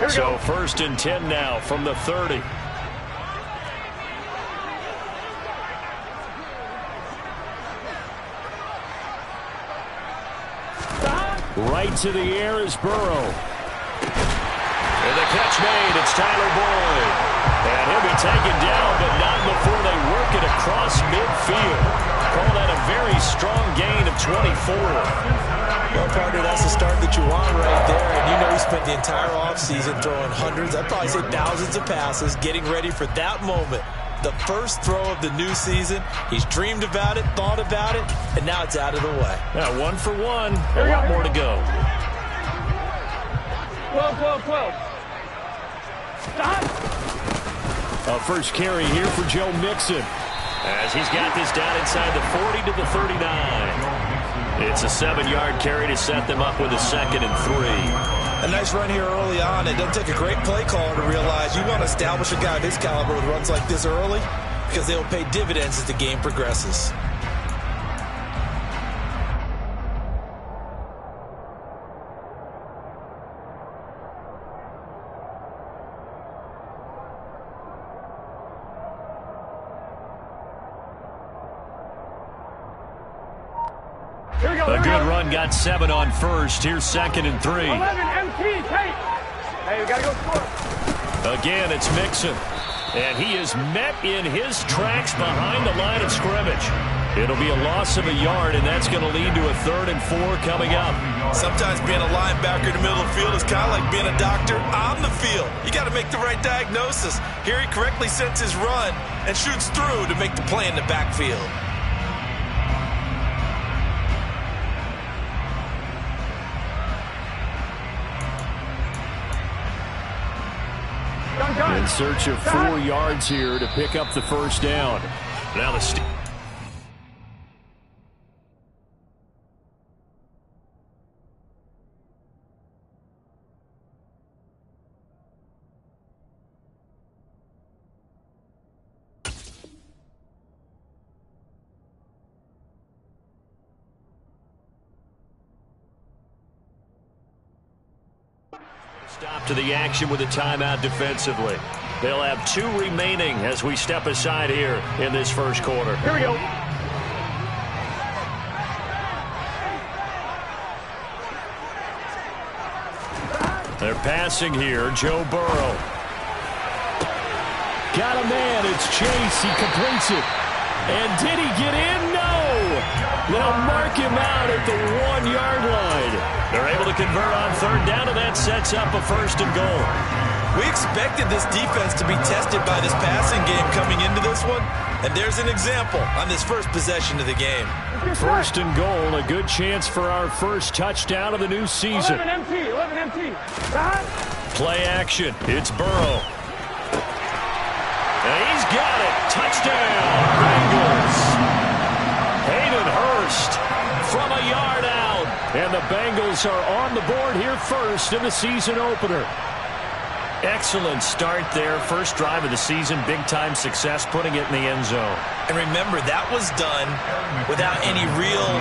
So 1st and 10 now from the 30. Right to the air is Burrow. And the catch made. It's Tyler Boyd. And he'll be taken down, but not before they work it across midfield. Call that a very strong gain of 24. Well, partner, that's the start that you want right there. And you know he spent the entire offseason throwing hundreds, I'd probably say thousands of passes, getting ready for that moment. The first throw of the new season. He's dreamed about it, thought about it, and now it's out of the way. Now 1 for 1. A lot more to go. 12. Stop. A first carry here for Joe Mixon, as he's got this down inside the 40 to the 39. It's a 7-yard carry to set them up with a 2nd and 3. A nice run here early on. It doesn't take a great play caller to realize you want to establish a guy of his caliber with runs like this early, because they will pay dividends as the game progresses. A good run, got 7 on first. Here's 2nd and 3. 11, MT, Tate. Hey, we got to go score. Again, it's Mixon. And he is met in his tracks behind the line of scrimmage. It'll be a loss of a yard, and that's going to lead to a 3rd and 4 coming up. Sometimes being a linebacker in the middle of the field is kind of like being a doctor on the field. You got to make the right diagnosis. Here he correctly sets his run and shoots through to make the play in the backfield. In search of 4 yards here to pick up the first down. Now the stop to the action with a timeout defensively. They'll have 2 remaining as we step aside here in this first quarter. Here we go. They're passing here. Joe Burrow. Got a man. It's Chase. He completes it. And did he get in? No. They'll mark him out at the 1-yard line. They're able to convert on 3rd down, and that sets up a 1st and goal. We expected this defense to be tested by this passing game coming into this one, and there's an example on this first possession of the game. 1st and goal, a good chance for our first touchdown of the new season. 11 MT. Stop. Play action. It's Burrow. And he's got it. Touchdown, Bengals. Hayden Hurst from a yard out. And the Bengals are on the board here first in the season opener. Excellent start there. First drive of the season. Big-time success putting it in the end zone. And remember, that was done without any real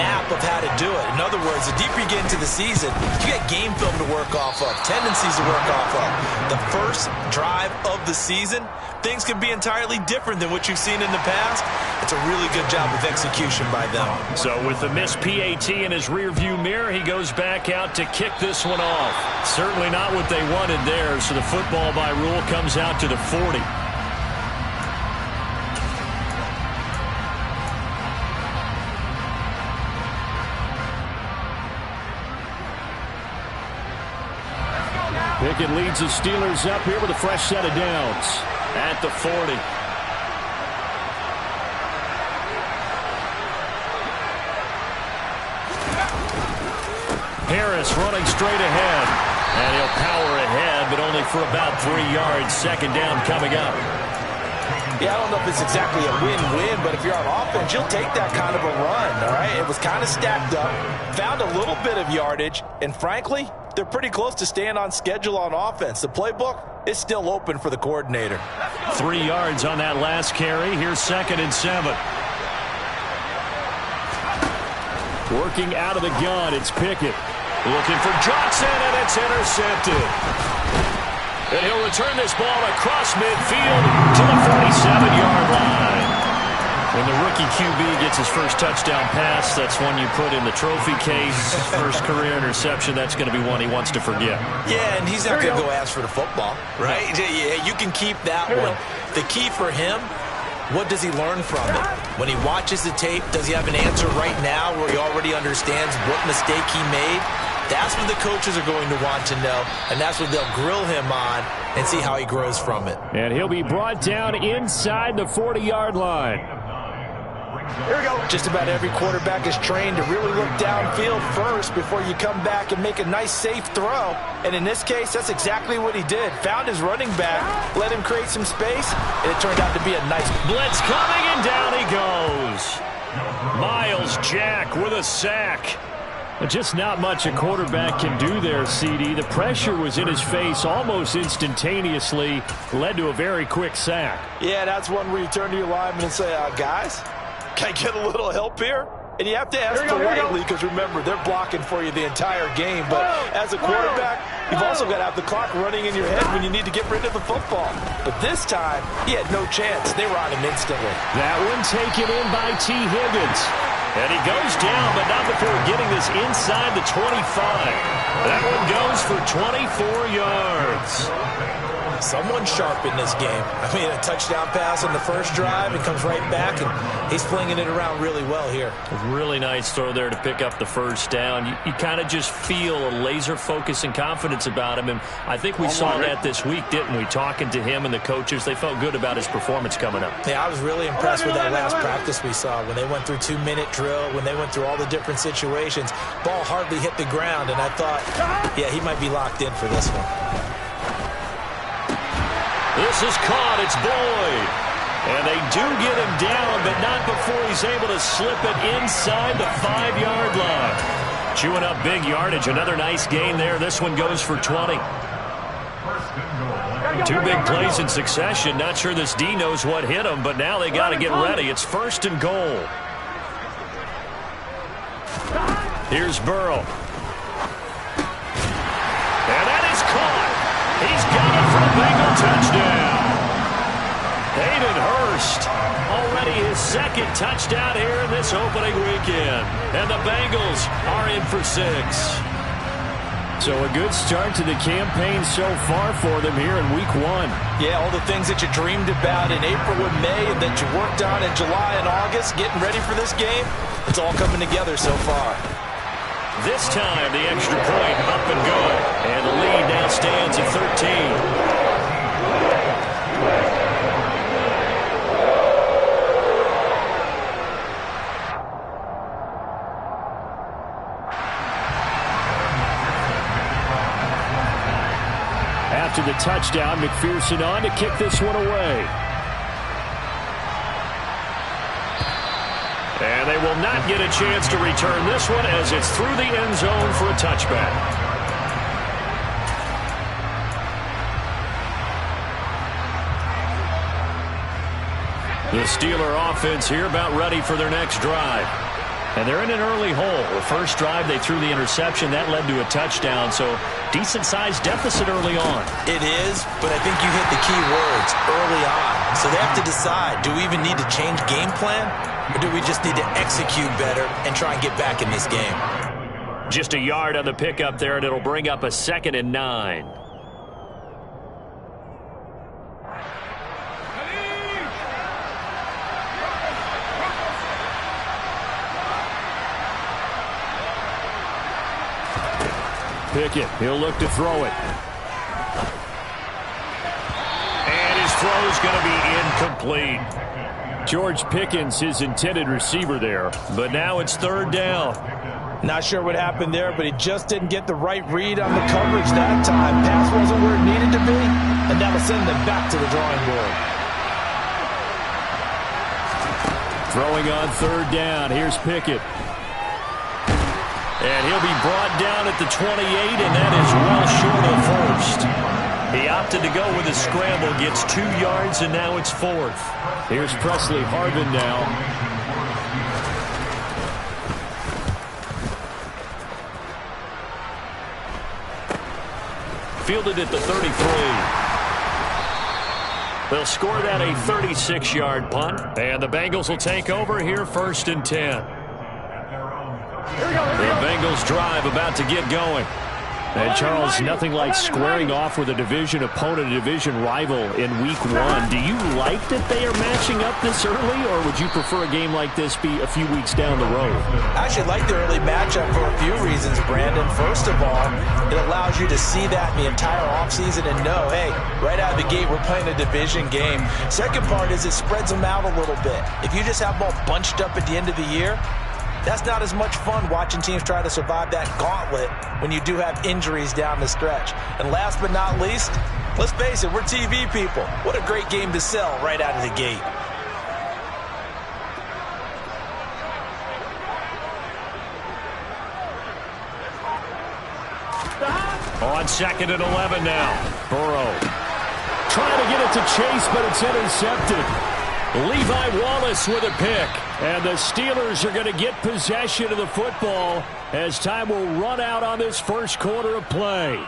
map of how to do it. In other words, the deeper you get into the season, you got game film to work off of, tendencies to work off of. The first drive of the season, things can be entirely different than what you've seen in the past. It's a really good job of execution by them. So with the missed PAT in his rearview mirror, he goes back out to kick this one off. Certainly not what they wanted there, so the football by rule comes out to the 40. Pickett leads the Steelers up here with a fresh set of downs at the 40. Harris running straight ahead. And he'll power ahead, but only for about 3 yards. 2nd down coming up. Yeah, I don't know if it's exactly a win-win, but if you're on offense, you'll take that kind of a run, all right? It was kind of stacked up, found a little bit of yardage, and frankly, they're pretty close to staying on schedule on offense. The playbook is still open for the coordinator. 3 yards on that last carry. Here's 2nd and 7. Working out of the gun, it's Pickett. Looking for Johnson, and it's intercepted. And he'll return this ball across midfield to the 47-yard line. When the rookie QB gets his first touchdown pass, that's one you put in the trophy case. First career interception, that's going to be one he wants to forget. Yeah, and he's not going to go ask for the football, right? Yeah, you can keep that one. The key for him, what does he learn from it? When he watches the tape, does he have an answer right now where he already understands what mistake he made? That's what the coaches are going to want to know, and that's what they'll grill him on and see how he grows from it. And he'll be brought down inside the 40-yard line. Here we go. Just about every quarterback is trained to really look downfield first before you come back and make a nice, safe throw. And in this case, that's exactly what he did. Found his running back, let him create some space, and it turned out to be a nice blitz coming, and down he goes. Myles Jack with a sack. Just not much a quarterback can do there, CD. The pressure was in his face almost instantaneously, led to a very quick sack. Yeah, that's one where you turn to your lineman and say, guys, can I get a little help here? And you have to ask politely because, remember, they're blocking for you the entire game. But as a quarterback, you've also got to have the clock running in your head when you need to get rid of the football. But this time, he had no chance. They were on him instantly. That one taken in by T. Higgins. And he goes down, but not before getting this inside the 25. That one goes for 24 yards. Someone sharp in this game. I mean, a touchdown pass on the first drive, it comes right back, and he's flinging it around really well here. A really nice throw there to pick up the first down. You kind of just feel a laser focus and confidence about him, and I think we saw that this week, didn't we? Talking to him and the coaches, they felt good about his performance coming up. Yeah, I was really impressed with that last practice we saw when they went through 2-minute drill, when they went through all the different situations. Ball hardly hit the ground, and I thought, yeah, he might be locked in for this one. This is caught. It's Boyd. And they do get him down, but not before he's able to slip it inside the 5-yard line. Chewing up big yardage. Another nice gain there. This one goes for 20. Two big plays in succession. Not sure this D knows what hit him, but now they got to get ready. It's 1st and goal. Here's Burrow. And that is caught. He's got it for a Bengal touchdown. Hayden Hurst, already his 2nd touchdown here in this opening weekend. And the Bengals are in for 6. So a good start to the campaign so far for them here in week 1. Yeah, all the things that you dreamed about in April and May and that you worked on in July and August, getting ready for this game, it's all coming together so far. This time, the extra point up and good. And the lead now stands at 13. After the touchdown, McPherson on to kick this one away. And they will not get a chance to return this one as it's through the end zone for a touchback. The Steeler offense here about ready for their next drive. And they're in an early hole. The first drive, they threw the interception. That led to a touchdown, so decent-sized deficit early on. It is, but I think you hit the key words, early on. So they have to decide, do we even need to change game plan, or do we just need to execute better and try and get back in this game? Just a yard on the pickup there, and it'll bring up a 2nd and 9. Pickett, he'll look to throw it. And his throw is going to be incomplete. George Pickens, his intended receiver there, but now it's 3rd down. Not sure what happened there, but he just didn't get the right read on the coverage that time. Pass wasn't where it needed to be, and that'll send them back to the drawing board. Throwing on 3rd down, here's Pickett. And he'll be brought down at the 28, and that is well short of 1st. He opted to go with a scramble, gets 2 yards, and now it's 4th. Here's Presley Harvin now. Fielded at the 33. They'll score that a 36-yard punt, and the Bengals will take over here 1st and 10. The Bengals drive about to get going. And Charles, nothing like squaring off with a division opponent, a division rival in week 1. Do you like that they are matching up this early, or would you prefer a game like this be a few weeks down the road? I actually like the early matchup for a few reasons, Brandon. First of all, it allows you to see that the entire offseason and know, hey, right out of the gate, we're playing a division game. Second part is it spreads them out a little bit. If you just have them all bunched up at the end of the year, that's not as much fun watching teams try to survive that gauntlet when you do have injuries down the stretch. And last but not least, let's face it, we're TV people. What a great game to sell right out of the gate. On 2nd and 11 now. Burrow trying to get it to Chase, but it's intercepted. Levi Wallace with a pick. And the Steelers are going to get possession of the football as time will run out on this first quarter of play.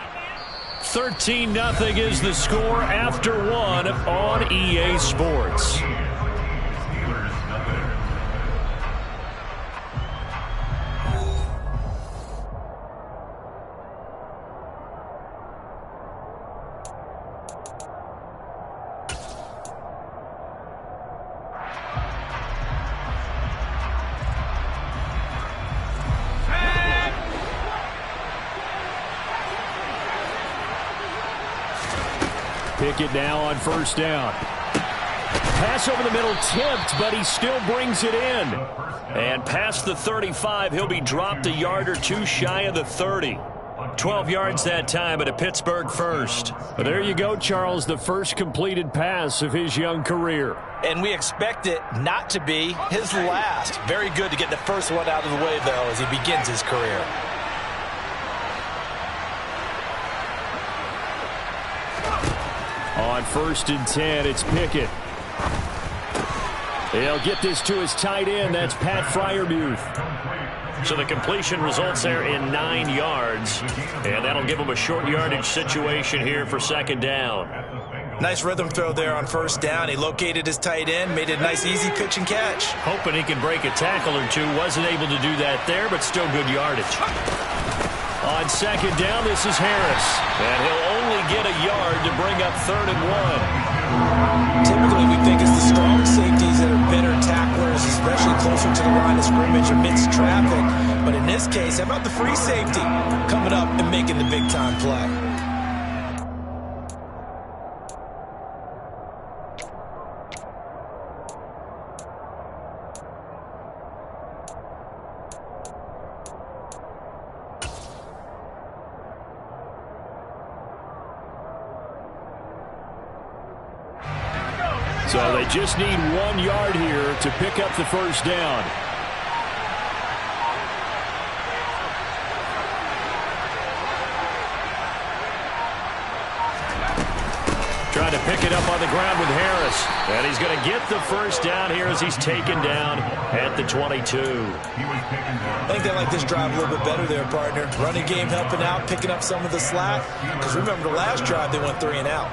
13-0 is the score after 1 on EA Sports. Pickett now on 1st down. Pass over the middle tipped, but he still brings it in. And past the 35, he'll be dropped a yard or two shy of the 30. 12 yards that time, but a Pittsburgh first. But there you go, Charles, the first completed pass of his young career. And we expect it not to be his last. Very good to get the first one out of the way, though, as he begins his career. On 1st and 10, it's Pickett. He'll get this to his tight end. That's Pat Freiermuth. So the completion results there in 9 yards. And that'll give him a short yardage situation here for 2nd down. Nice rhythm throw there on 1st down. He located his tight end, made it a nice easy pitch and catch. Hoping he can break a tackle or two. Wasn't able to do that there, but still good yardage. On 2nd down, this is Harris. And he'll only get a yard to bring up 3rd and 1. Typically, we think it's the strong safeties that are better tacklers, especially closer to the line of scrimmage amidst traffic. But in this case, how about the free safety coming up and making the big-time play? So they just need 1 yard here to pick up the 1st down. Trying to pick it up on the ground with Harris. And he's going to get the 1st down here as he's taken down at the 22. I think they like this drive a little bit better there, partner. Running game helping out, picking up some of the slack. Because remember, the last drive they went 3 and out.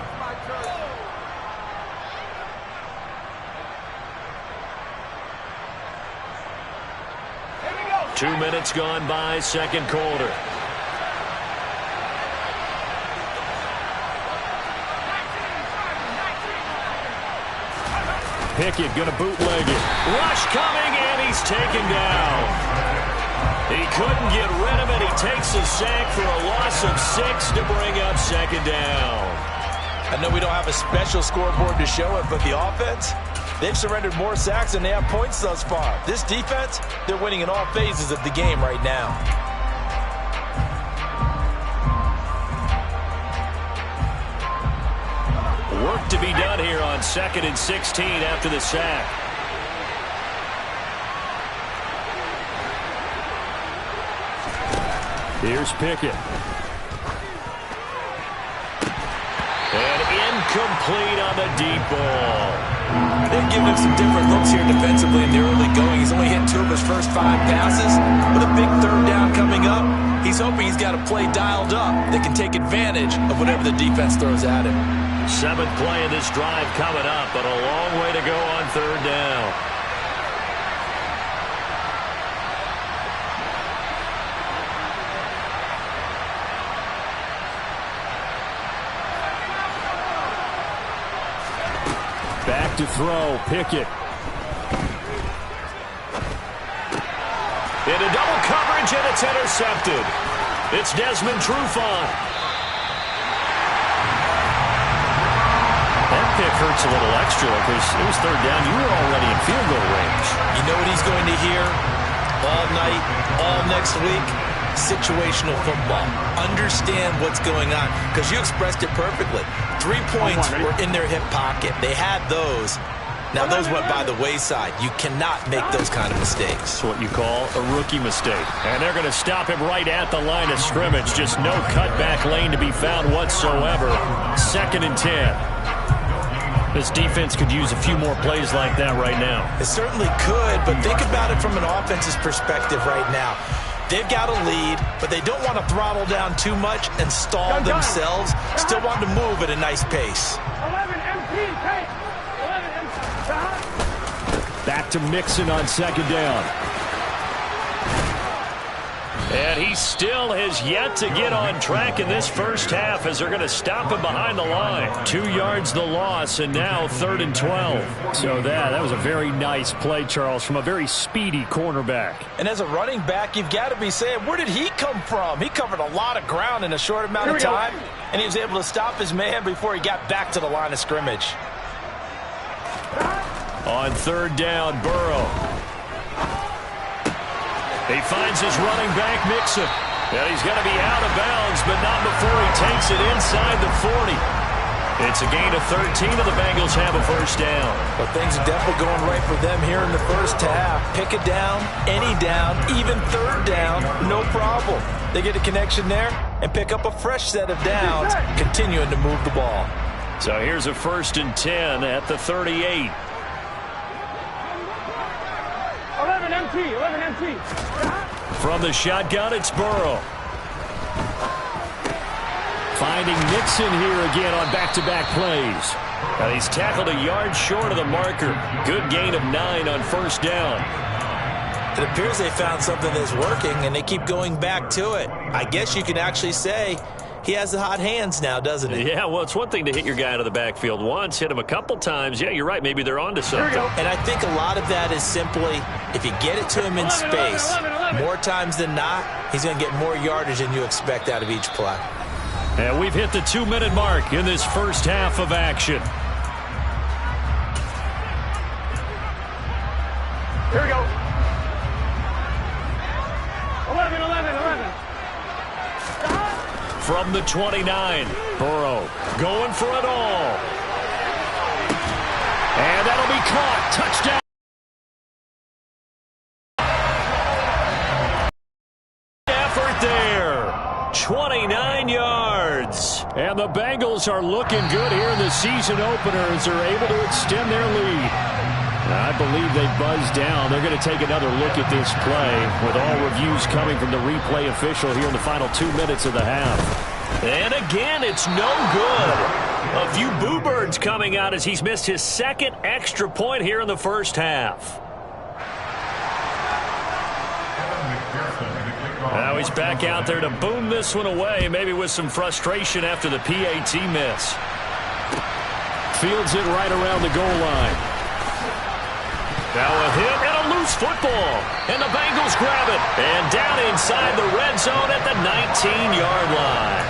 Two minutes gone by, 2nd quarter. Pickett going to bootleg it. Rush coming, and he's taken down. He couldn't get rid of it. He takes a sack for a loss of 6 to bring up 2nd down. I know we don't have a special scoreboard to show it, but the offense, they've surrendered more sacks than they have points thus far. This defense, they're winning in all phases of the game right now. Work to be done here on 2nd and 16 after the sack. Here's Pickett. And incomplete on the deep ball. They giving him some different looks here defensively in the early going. He's only hit 2 of his first 5 passes. With a big third down coming up, he's hoping he's got a play dialed up that can take advantage of whatever the defense throws at him. 7th play of this drive coming up, but a long way to go on 3rd down. Back to throw, Pickett. Into double coverage, and it's intercepted. It's Desmond Trufant. That pick hurts a little extra because it was 3rd down. You were already in field goal range. You know what he's going to hear all night, all next week? Situational football. Understand what's going on, because you expressed it perfectly. 3 points were in their hip pocket. They had those. Now, those went by the wayside. You cannot make those kind of mistakes. It's what you call a rookie mistake. And they're going to stop him right at the line of scrimmage. Just no cutback lane to be found whatsoever. 2nd and 10. This defense could use a few more plays like that right now. It certainly could, but think about it from an offense's perspective right now. They've got a lead, but they don't want to throttle down too much and stall themselves. Still want to move at a nice pace. 11 MT, take. 11 MT. Back to Mixon on 2nd down. And he still has yet to get on track in this first half as they're going to stop him behind the line. 2 yards the loss, and now 3rd and 12. So that was a very nice play, Charles, from a very speedy cornerback. And as a running back, you've got to be saying, where did he come from? He covered a lot of ground in a short amount of time, and he was able to stop his man before he got back to the line of scrimmage. On 3rd down, Burrow. He finds his running back, Mixon. And he's going to be out of bounds, but not before he takes it inside the 40. It's a gain of 13, and the Bengals have a 1st down. But things are definitely going right for them here in the first half. Pick a down, any down, even 3rd down, no problem. They get a connection there and pick up a fresh set of downs, continuing to move the ball. So here's a 1st and 10 at the 38. 11 MT, 11 MT. From the shotgun, it's Burrow. Finding Mixon here again on back-to-back plays. Now he's tackled a yard short of the marker. Good gain of 9 on 1st down. It appears they found something that's working, and they keep going back to it. I guess you can actually say he has the hot hands now, doesn't he? Yeah, well, it's one thing to hit your guy out of the backfield once, hit him a couple times. Yeah, you're right. Maybe they're onto something. And I think a lot of that is simply, if you get it to him in space, more times than not, he's going to get more yardage than you expect out of each play. And we've hit the 2-minute mark in this first half of action. Here we go. 11, 11, 11. From the 29, Burrow going for it all. And that'll be caught. Touchdown. Effort there. 29 yards. And the Bengals are looking good here in the season opener as they're able to extend their lead. I believe they buzzed down. They're going to take another look at this play with all reviews coming from the replay official here in the final 2 minutes of the half. And again, it's no good. A few boo birds coming out as he's missed his 2nd extra point here in the first half. Now he's back out there to boom this one away, maybe with some frustration after the PAT miss. Fields it right around the goal line. Now a hit and a loose football. And the Bengals grab it. And down inside the red zone at the 19-yard line.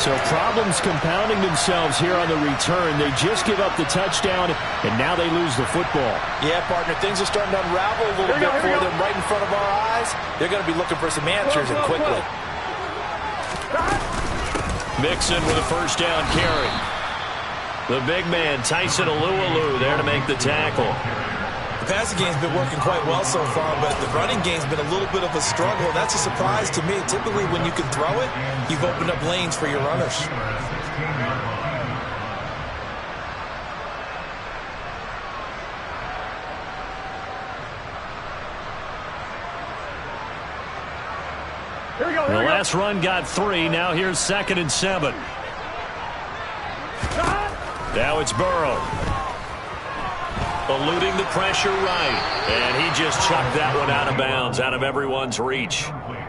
So problems compounding themselves here on the return. They just give up the touchdown, and now they lose the football. Yeah, partner, things are starting to unravel a little bit for them right in front of our eyes. They're going to be looking for some answers, and quickly. Mixon with a 1st down carry. The big man, Tyson Alualu, there to make the tackle. The passing game's been working quite well so far, but the running game's been a little bit of a struggle. That's a surprise to me. Typically, when you can throw it, you've opened up lanes for your runners. The last run got 3. Now here's 2nd and 7. Now it's Burrow. Eluding the pressure right. And he just chucked that one out of bounds, out of everyone's reach.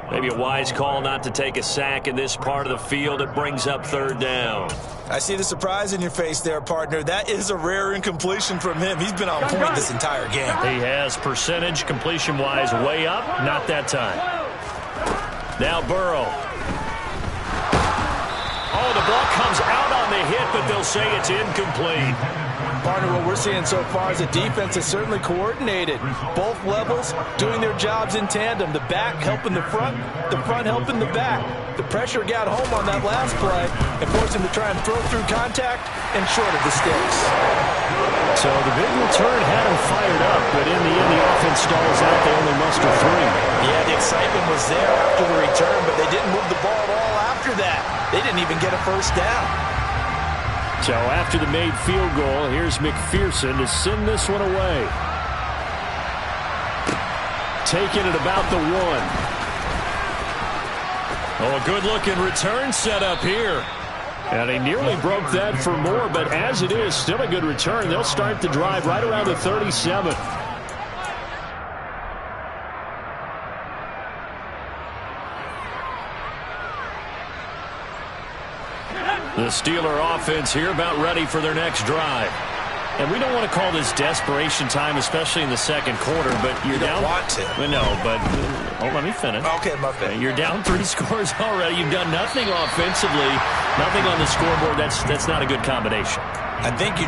Maybe a wise call not to take a sack in this part of the field. It brings up 3rd down. I see the surprise in your face there, partner. That is a rare incompletion from him. He's been on point this entire game. He has percentage completion-wise way up. Not that time. Now Burrow. Oh, the ball comes out on the hit, but they'll say it's incomplete. Partner, what we're seeing so far is the defense is certainly coordinated. Both levels doing their jobs in tandem. The back helping the front helping the back. The pressure got home on that last play and forced him to try and throw through contact and short of the sticks. So the big return had him fired up, but in the end the offense stalls out. They only muster 3. Yeah, the excitement was there after the return, but they didn't move the ball at all after that. They didn't even get a first down. So after the made field goal, here's McPherson to send this one away. Taking it about the 1. Oh, a good-looking return set up here. And he nearly broke that for more, but as it is, still a good return. They'll start the drive right around the 37. The Steeler offense here about ready for their next drive. And we don't want to call this desperation time, especially in the 2nd quarter, but you're down. You don't want to. No, but let me finish. Okay, my bad. You're down 3 scores already. You've done nothing offensively, nothing on the scoreboard. That's not a good combination. I think you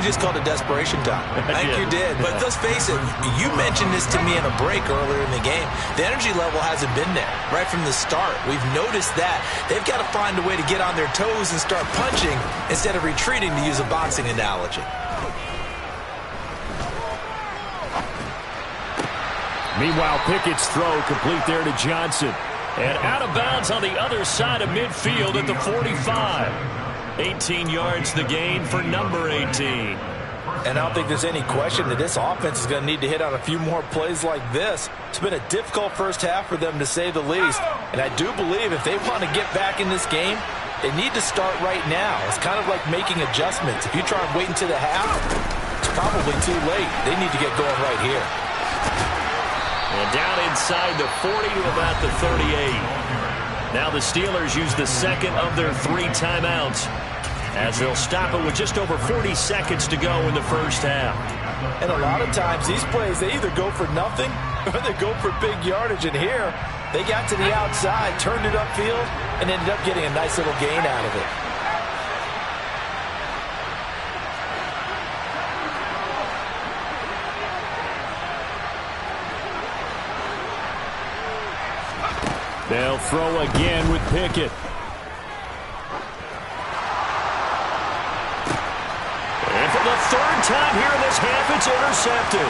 just called it desperation time. I think you did. But let's face it, you mentioned this to me in a break earlier in the game. The energy level hasn't been there right from the start. We've noticed that. They've got to find a way to get on their toes and start punching instead of retreating, to use a boxing analogy. Meanwhile, Pickett's throw complete there to Johnson. And out of bounds on the other side of midfield at the 45. 18 yards the gain for number 18. And I don't think there's any question that this offense is going to need to hit on a few more plays like this. It's been a difficult first half for them, to say the least. And I do believe if they want to get back in this game, they need to start right now. It's kind of like making adjustments. If you try and wait until the half, it's probably too late. They need to get going right here. And down inside the 40 to about the 38. Now the Steelers use the 2nd of their 3 timeouts, as they'll stop it with just over 40 seconds to go in the first half. And a lot of times these plays, they either go for nothing or they go for big yardage. And here, they got to the outside, turned it upfield, and ended up getting a nice little gain out of it. They'll throw again with Pickett. And for the 3rd time here in this half, it's intercepted.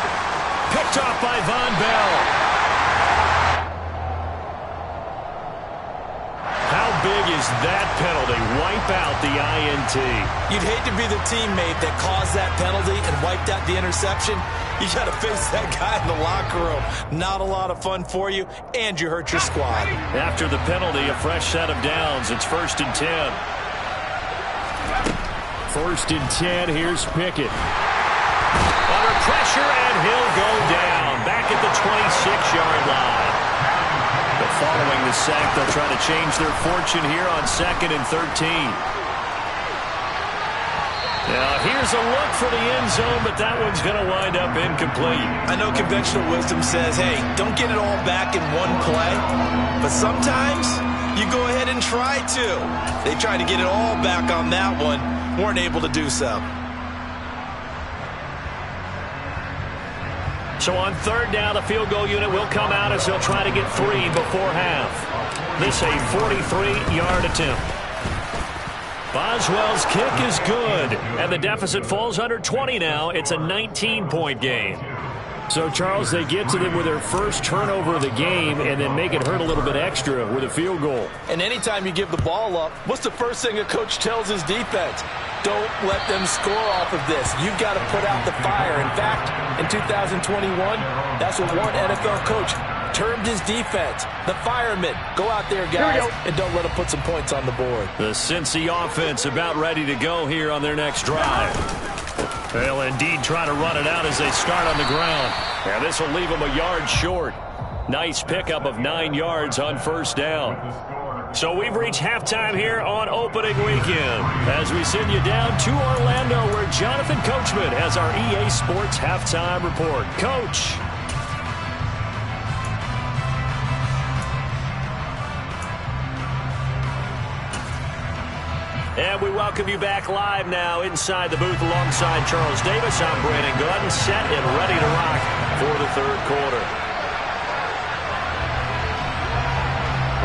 Picked off by Von Bell. How big is that penalty? Wipe out the INT. You'd hate to be the teammate that caused that penalty and wiped out the interception. You got to face that guy in the locker room. Not a lot of fun for you, and you hurt your squad. After the penalty, a fresh set of downs. It's 1st and 10. 1st and 10. Here's Pickett. Under pressure, and he'll go down. Back at the 26-yard line. But following the sack, they'll try to change their fortune here on 2nd and 13. Now, here's a look for the end zone, but that one's going to wind up incomplete. I know conventional wisdom says, hey, don't get it all back in one play. But sometimes you go ahead and try to. They tried to get it all back on that one, weren't able to do so. So on 3rd down, the field goal unit will come out as they'll try to get 3 before half. This a 43-yard attempt. Boswell's kick is good, and the deficit falls under 20 now. It's a 19-point game. So, Charles, they get to them with their first turnover of the game and then make it hurt a little bit extra with a field goal. And anytime you give the ball up, what's the first thing a coach tells his defense? Don't let them score off of this. You've got to put out the fire. In fact, in 2021, that's what one NFL coach termed his defense the firemen. Go out there, guys, and don't let them put some points on the board. The Cincy offense about ready to go here on their next drive. They'll indeed try to run it out as they start on the ground. And this will leave them a yard short. Nice pickup of 9 yards on first down. So we've reached halftime here on opening weekend as we send you down to Orlando where Jonathan Coachman has our EA Sports halftime report. Coach. And we welcome you back live now inside the booth alongside Charles Davis. I'm Brandon Gunn, set and ready to rock for the third quarter.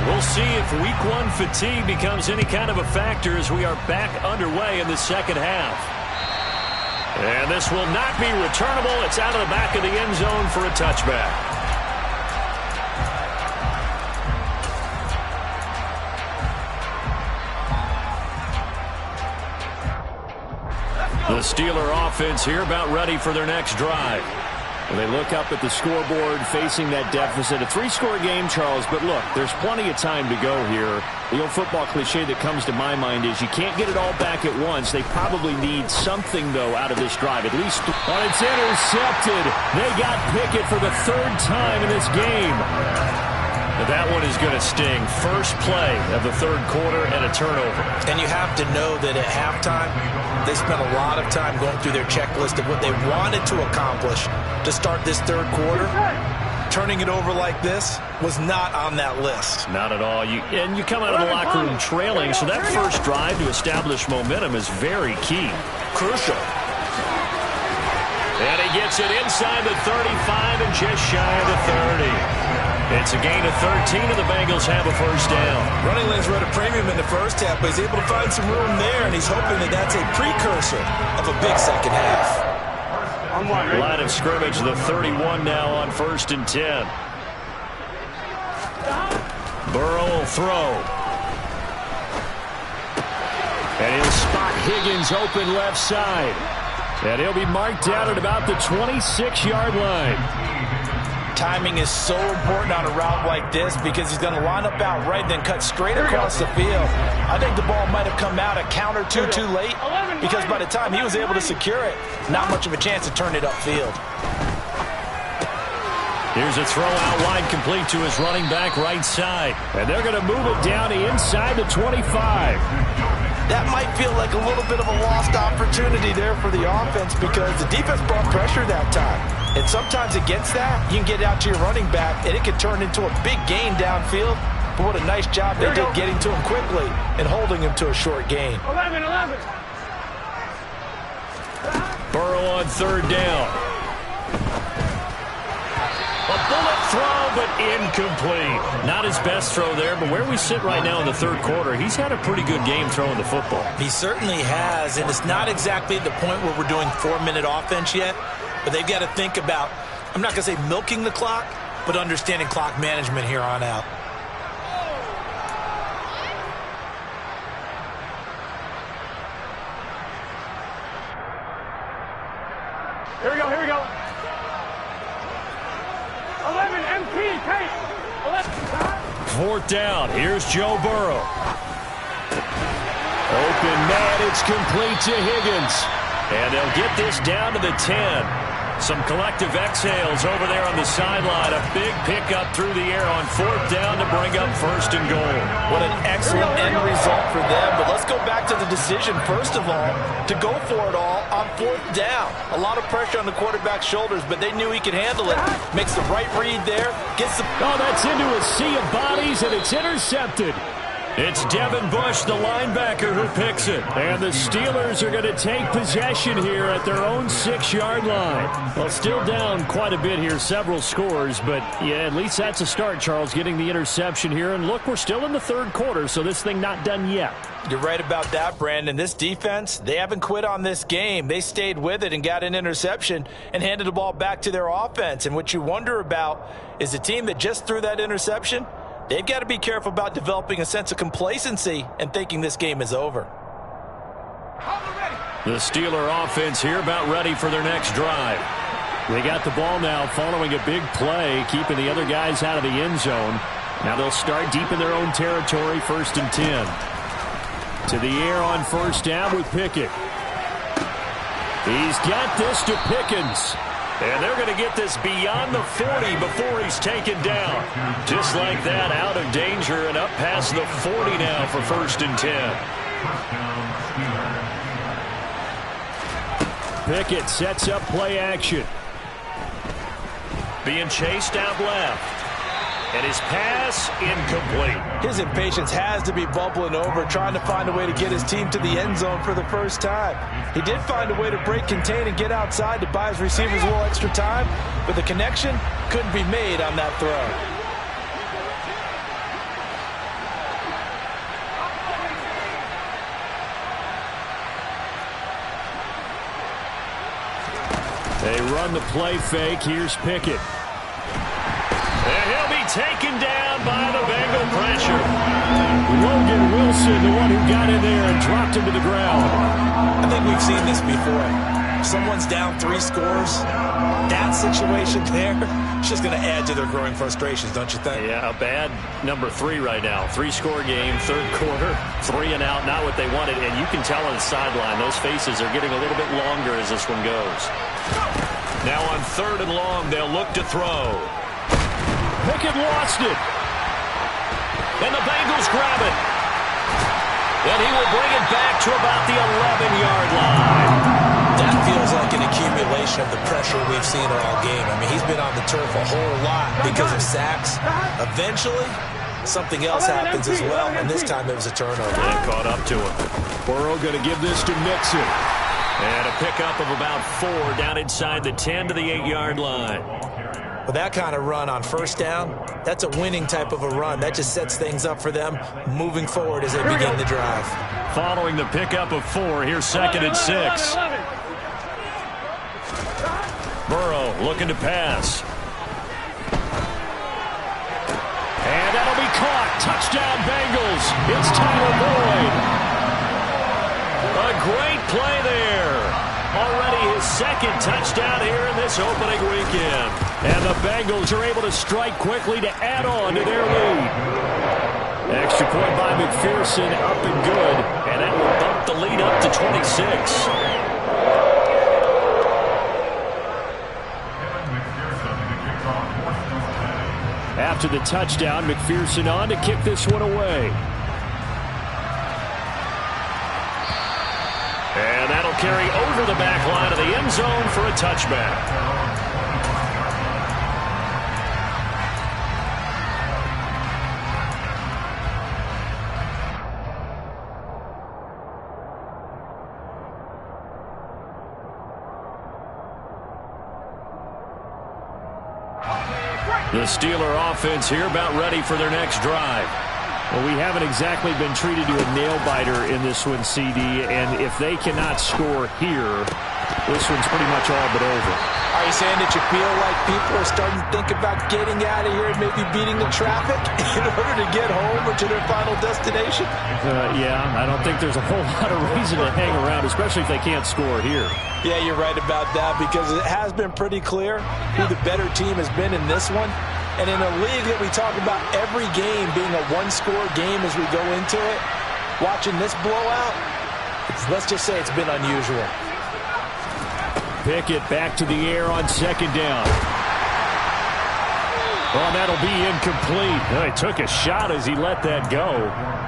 We'll see if week 1 fatigue becomes any kind of a factor as we are back underway in the second half. And this will not be returnable. It's out of the back of the end zone for a touchback. The Steeler offense here about ready for their next drive. And they look up at the scoreboard facing that deficit. A 3-score game, Charles, but look, there's plenty of time to go here. The old football cliche that comes to my mind is you can't get it all back at once. They probably need something, though, out of this drive. At least it's intercepted. They got Pickett for the 3rd time in this game. That one is going to sting. First play of the third quarter and a turnover. And you have to know that at halftime, they spent a lot of time going through their checklist of what they wanted to accomplish to start this third quarter. Turning it over like this was not on that list. Not at all. You come out of the locker room trailing, so that first drive to establish momentum is very key. Crucial. And he gets it inside the 35 and just shy of the 30. It's a gain of 13, and the Bengals have a first down. Running lanes were at a premium in the first half, but he's able to find some room there, and he's hoping that that's a precursor of a big second half. Line of scrimmage, the 31 now on 1st and 10. Burrow will throw. And he'll spot Higgins open left side. And he'll be marked down at about the 26-yard line. Timing is so important on a route like this because he's going to line up out right, then cut straight across the field. I think the ball might have come out a count or two too late because by the time he was able to secure it, not much of a chance to turn it upfield. Here's a throw out wide complete to his running back right side. And they're going to move it down inside the 25. That might feel like a little bit of a lost opportunity there for the offense because the defense brought pressure that time. And sometimes against that, you can get out to your running back, and it can turn into a big gain downfield. But what a nice job they did getting to him quickly and holding him to a short gain. 11. Burrow on 3rd down. A bullet throw, but incomplete. Not his best throw there, but where we sit right now in the third quarter, he's had a pretty good game throwing the football. He certainly has, and it's not exactly the point where we're doing 4-minute offense yet. But they've got to think about, I'm not going to say milking the clock, but understanding clock management here on out. Here we go. 11 MP, Kate. 4th down. Here's Joe Burrow. Open man, it's complete to Higgins. And they'll get this down to the 10. Some collective exhales over there on the sideline. A big pickup through the air on 4th down to bring up 1st and goal. What an excellent end result for them. But let's go back to the decision, first of all, to go for it all on 4th down. A lot of pressure on the quarterback's shoulders, but they knew he could handle it. Makes the right read there. Gets the... Oh, that's into a sea of bodies, and it's intercepted. It's Devin Bush, the linebacker, who picks it. And the Steelers are going to take possession here at their own 6-yard line. Well, still down quite a bit here, several scores. But, yeah, at least that's a start, Charles, getting the interception here. And, look, we're still in the third quarter, so this thing not done yet. You're right about that, Brandon. This defense, they haven't quit on this game. They stayed with it and got an interception and handed the ball back to their offense. And what you wonder about is the team that just threw that interception, they've got to be careful about developing a sense of complacency and thinking this game is over. The Steeler offense here about ready for their next drive. They got the ball now following a big play, keeping the other guys out of the end zone. Now they'll start deep in their own territory, 1st and 10. To the air on 1st down with Pickett. He's got this to Pickens. And they're going to get this beyond the 40 before he's taken down. Just like that, out of danger and up past the 40 now for 1st and 10. Pickett sets up play action. Being chased out left. And his pass incomplete. His impatience has to be bubbling over, trying to find a way to get his team to the end zone for the first time. He did find a way to break contain and get outside to buy his receivers a little extra time, but the connection couldn't be made on that throw. They run the play fake. Here's Pickett. And he'll be taken down by the Bengal pressure. Logan Wilson, the one who got in there and dropped him to the ground. I think we've seen this before. Someone's down 3 scores. That situation there, it's just going to add to their growing frustrations, don't you think? Yeah, a bad number 3 right now. 3-score game, 3rd quarter, 3 and out, not what they wanted. And you can tell on the sideline, those faces are getting a little bit longer as this one goes. Now on 3rd and long, they'll look to throw. Pickett lost it. And the Bengals grab it. And he will bring it back to about the 11-yard line. That feels like an accumulation of the pressure we've seen all game. I mean, he's been on the turf a whole lot because of sacks. Eventually, something else happens as well, and this time it was a turnover. And caught up to him. Burrow going to give this to Mixon. And a pickup of about 4 down inside the 10 to the 8-yard line. With that kind of run on 1st down, that's a winning type of a run. That just sets things up for them moving forward as they begin the drive. Following the pickup of 4, here's 2nd and 6. Burrow looking to pass. And that'll be caught. Touchdown Bengals. It's Tyler Boyd. A great play there. Already his 2nd touchdown here in this opening weekend. And the Bengals are able to strike quickly to add on to their lead. Extra point by McPherson, up and good. And that will bump the lead up to 26. After the touchdown, McPherson on to kick this one away. And that'll carry over the back line of the end zone for a touchback. The Steeler offense here about ready for their next drive. Well, we haven't exactly been treated to a nail-biter in this one, CD, and if they cannot score here, this one's pretty much all but over. Are you saying that you feel like people are starting to think about getting out of here and maybe beating the traffic in order to get home or to their final destination? Yeah, I don't think there's a whole lot of reason to hang around, especially if they can't score here. Yeah, you're right about that because it has been pretty clear who the better team has been in this one. And in a league that we talk about every game being a one-score game as we go into it, watching this blowout, let's just say it's been unusual. Pickett back to the air on 2nd down. Well, that'll be incomplete. Well, he took a shot as he let that go.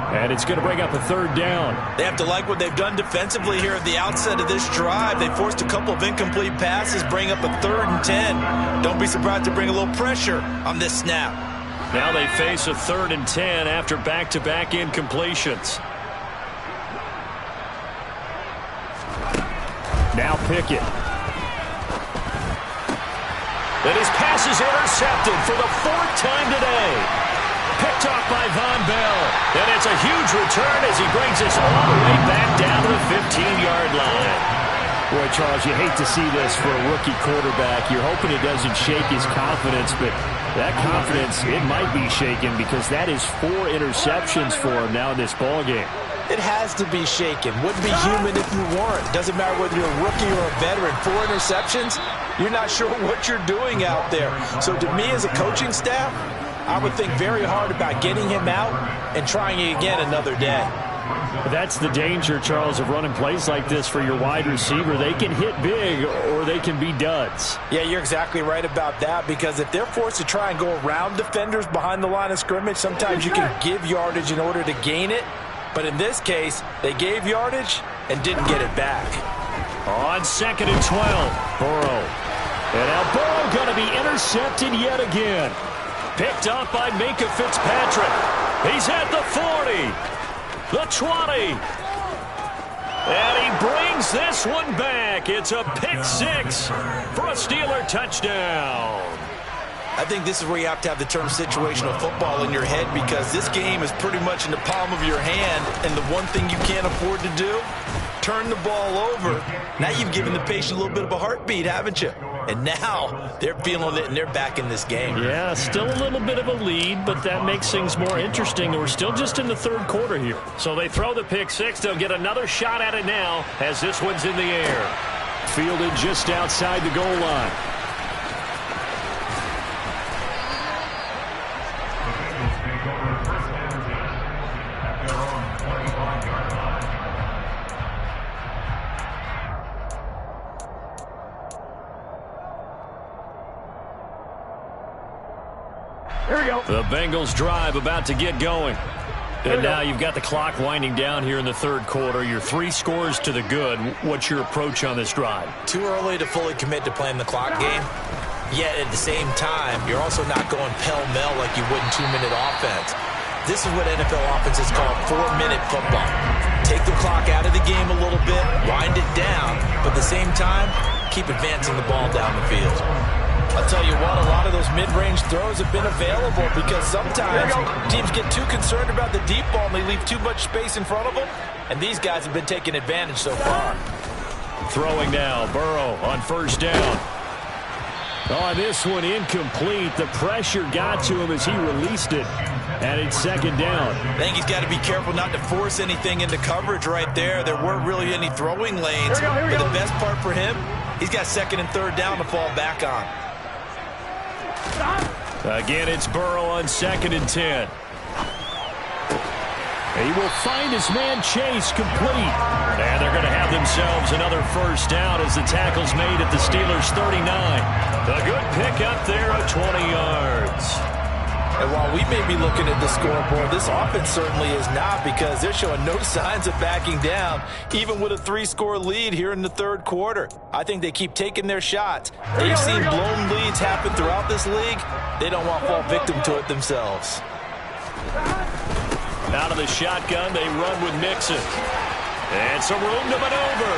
And it's going to bring up a 3rd down. They have to like what they've done defensively here at the outset of this drive. They forced a couple of incomplete passes, bring up a 3rd and 10. Don't be surprised to bring a little pressure on this snap. Now they face a 3rd and 10 after back-to-back incompletions. Now Pickett. And his pass is intercepted for the 4th time today. Picked off by Von Bell. And it's a huge return as he brings us all the way back down to the 15-yard line. Boy, Charles, you hate to see this for a rookie quarterback. You're hoping it doesn't shake his confidence, but that confidence, it might be shaken because that is 4 interceptions for him now in this ballgame. It has to be shaken. Wouldn't be human if you weren't. Doesn't matter whether you're a rookie or a veteran. 4 interceptions, you're not sure what you're doing out there. So to me as a coaching staff, I would think very hard about getting him out and trying it again another day. That's the danger, Charles, of running plays like this for your wide receiver. They can hit big or they can be duds. Yeah, you're exactly right about that, because if they're forced to try and go around defenders behind the line of scrimmage, sometimes you can give yardage in order to gain it. But in this case, they gave yardage and didn't get it back. On 2nd and 12, Burrow. And now Burrow going to be intercepted yet again. Picked up by Minkah Fitzpatrick. He's at the 40. The 20. And he brings this one back. It's a pick 6 for a Steeler touchdown. I think this is where you have to have the term situational football in your head, because this game is pretty much in the palm of your hand, and the one thing you can't afford to do, turn the ball over. Now you've given the patient a little bit of a heartbeat, haven't you? And now they're feeling it, and they're back in this game. Yeah, still a little bit of a lead, but that makes things more interesting. We're still just in the 3rd quarter here. So they throw the pick 6. They'll get another shot at it now as this one's in the air. Fielded just outside the goal line. Here we go. The Bengals drive about to get going. And now you've got the clock winding down here in the 3rd quarter. You're 3 scores to the good. What's your approach on this drive? Too early to fully commit to playing the clock game. Yet at the same time, you're also not going pell-mell like you would in 2-minute offense. This is what NFL offenses call 4-minute football. Take the clock out of the game a little bit, wind it down, but at the same time, keep advancing the ball down the field. I'll tell you what, a lot of those mid-range throws have been available, because sometimes teams get too concerned about the deep ball and they leave too much space in front of them, and these guys have been taking advantage so far. Throwing now, Burrow on 1st down. Oh, this one incomplete. The pressure got to him as he released it, and it's 2nd down. I think he's got to be careful not to force anything into coverage right there. There weren't really any throwing lanes, but the best part for him, he's got 2nd and 3rd down to fall back on. Again, it's Burrow on 2nd and 10. He will find his man Chase complete. And they're going to have themselves another 1st down as the tackle's made at the Steelers' 39. A good pickup there of 20 yards. And while we may be looking at the scoreboard, this offense certainly is not, because they're showing no signs of backing down, even with a 3-score lead here in the 3rd quarter. I think they keep taking their shots. They've seen blown leads happen throughout this league. They don't want to fall victim to it themselves. Out of the shotgun, they run with Mixon. And some room to maneuver.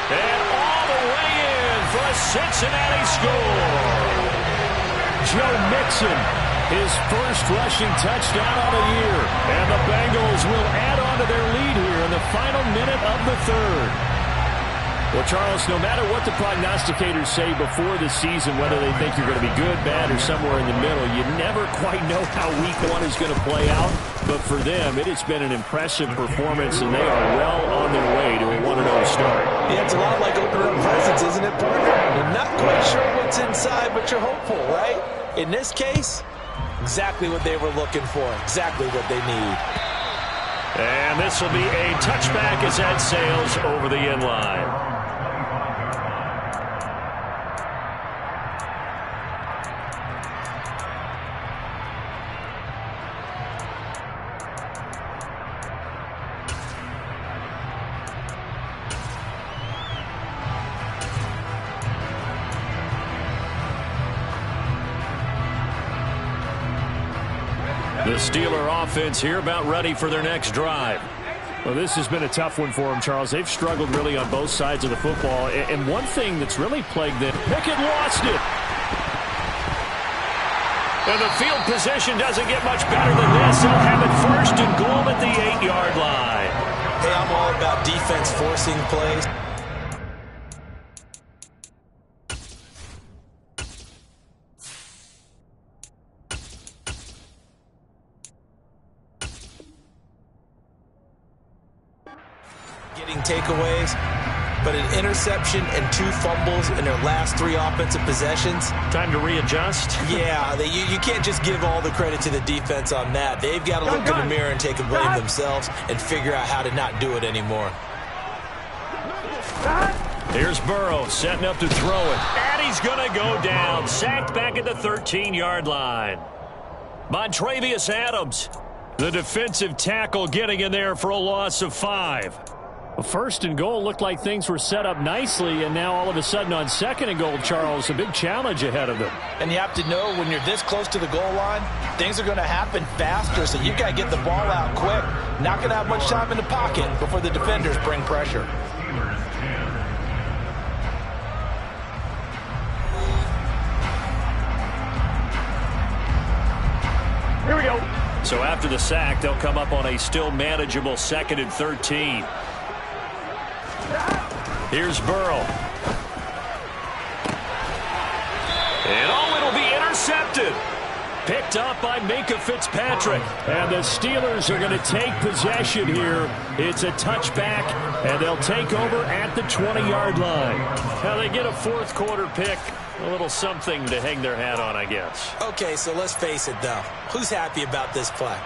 And all the way in for a Cincinnati score. Joe Mixon, his 1st rushing touchdown on the year. And the Bengals will add on to their lead here in the final minute of the 3rd. Well, Charles, no matter what the prognosticators say before the season, whether they think you're going to be good, bad, or somewhere in the middle, you never quite know how week 1 is going to play out. But for them, it has been an impressive performance, and they are well on their way to a 1-0 start. Yeah, it's a lot like opening up presents, isn't it, partner? You're not quite sure what's inside, but you're hopeful, right? In this case, exactly what they were looking for, exactly what they need. And this will be a touchback as that sails over the end line. The Steeler offense here about ready for their next drive. Well, this has been a tough one for them, Charles. They've struggled really on both sides of the football. And one thing that's really plagued them, Pickett lost it. And the field position doesn't get much better than this. They'll have it 1st and goal at the 8-yard line. Hey, I'm all about defense forcing plays. takeaways, but an interception and 2 fumbles in their last 3 offensive possessions. Time to readjust? Yeah, you can't just give all the credit to the defense on that. They've got to look in the mirror and take a blame themselves and figure out how to not do it anymore. Here's Burrow setting up to throw it. And he's going to go down. Sacked back at the 13-yard line. Montravius Adams, the defensive tackle, getting in there for a loss of 5. Well, 1st and goal looked like things were set up nicely, and now all of a sudden on 2nd and goal, Charles, a big challenge ahead of them. And you have to know when you're this close to the goal line, things are going to happen faster, so you've got to get the ball out quick. Not going to have much time in the pocket before the defenders bring pressure. Here we go. So after the sack, they'll come up on a still manageable 2nd and 13. Here's Burrow. And it'll be intercepted. Picked up by Minkah Fitzpatrick. And the Steelers are going to take possession here. It's a touchback, and they'll take over at the 20-yard line. Now they get a 4th quarter pick. A little something to hang their hat on, I guess. Okay, so let's face it, though. Who's happy about this play?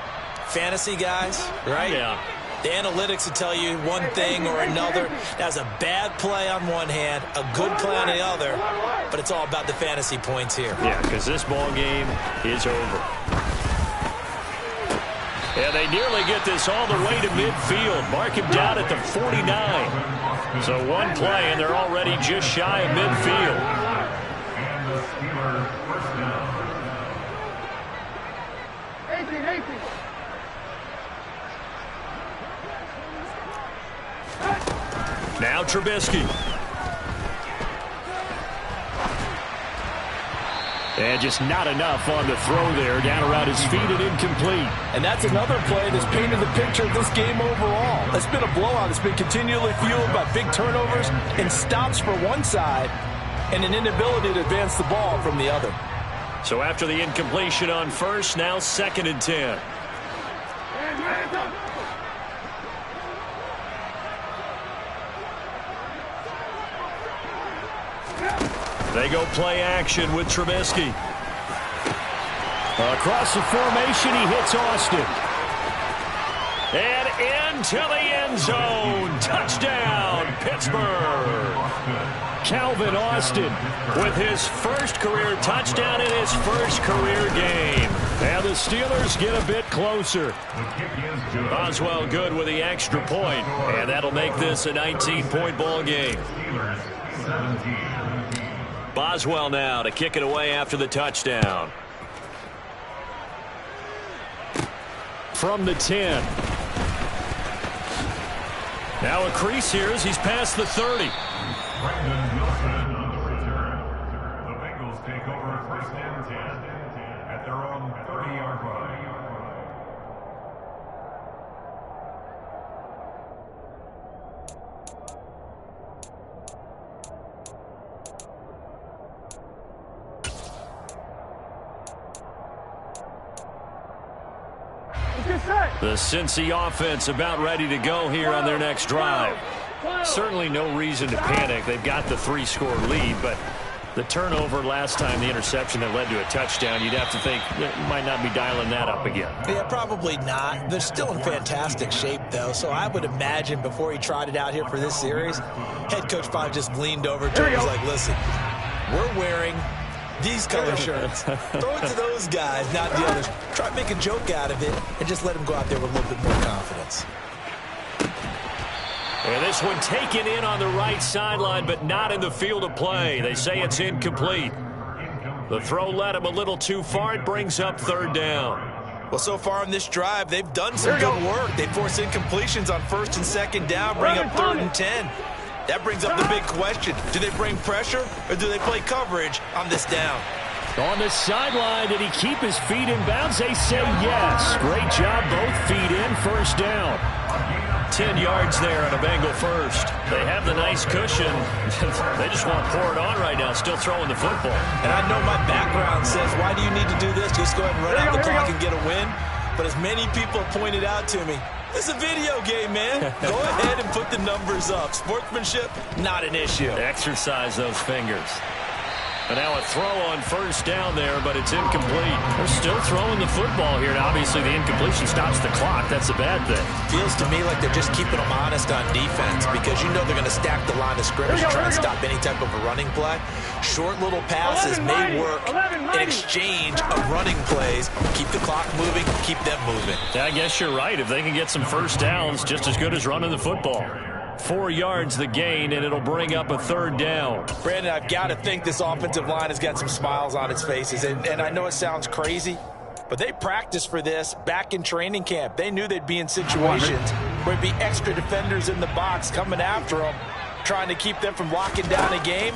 Fantasy guys, right? Yeah. The analytics will tell you one thing or another. That's a bad play on one hand, a good play on the other, but it's all about the fantasy points here. Yeah, because this ball game is over. And they nearly get this all the way to midfield. Mark him down at the 49. So one play, and they're already just shy of midfield. Now Trubisky. And just not enough on the throw there. Down around his feet and incomplete. And that's another play that's painted the picture of this game overall. It's been a blowout. It's been continually fueled by big turnovers and stops for one side and an inability to advance the ball from the other. So after the incompletion on 1st, now 2nd and 10. They go play action with Trubisky. Across the formation, he hits Austin. And into the end zone. Touchdown, Pittsburgh. Calvin Austin with his 1st career touchdown in his 1st career game. And the Steelers get a bit closer. Boswell good with the extra point. And that'll make this a 19-point ball game. Boswell now to kick it away after the touchdown. From the 10. Now a crease here as he's past the 30. Brandon Wilson on the return. The Bengals take over 1st and 10 at their own 30-yard line. The Cincy offense about ready to go here on their next drive. Certainly no reason to panic. They've got the 3-score lead, but the turnover last time, the interception that led to a touchdown, you'd have to think you might not be dialing that up again. Yeah, probably not. They're still in fantastic shape, though, so I would imagine before he tried it out here for this series, head coach probably just leaned over to him and was like, listen, we're wearing these color shirts. Throw it to those guys, not the others. Try to make a joke out of it and just let them go out there with a little bit more confidence. And this one taken in on the right sideline, but not in the field of play. They say it's incomplete. The throw led him a little too far. It brings up 3rd down. Well, so far on this drive, they've done some good work. They force incompletions on 1st and 2nd down, bring up 3rd and 10. That brings up the big question. Do they bring pressure or do they play coverage on this down? On the sideline, did he keep his feet in bounds? They say yes. Great job, both feet in, 1st down. 10 yards there on a Bengal 1st. They have the nice cushion. They just want to pour it on right now, still throwing the football. And I know my background says, why do you need to do this? Just go ahead and run out the clock and get a win. But as many people have pointed out to me, It's a video game, man. Go ahead and put the numbers up. Sportsmanship, not an issue. Exercise those fingers. And now a throw on first down there, but it's incomplete. They're still throwing the football here, and obviously the incompletion stops the clock. That's a bad thing. Feels to me like they're just keeping them honest on defense because you know they're going to stack the line of scrimmage and try and stop any type of a running play. Short little passes may work in exchange of running plays. Keep the clock moving, keep them moving. I guess you're right. If they can get some first downs, just as good as running the football. 4 yards the gain, and it'll bring up a third down. Brandon, I've got to think this offensive line has got some smiles on its faces. And I know it sounds crazy, but they practiced for this back in training camp. They knew they'd be in situations where there'd be extra defenders in the box coming after them, trying to keep them from locking down a game.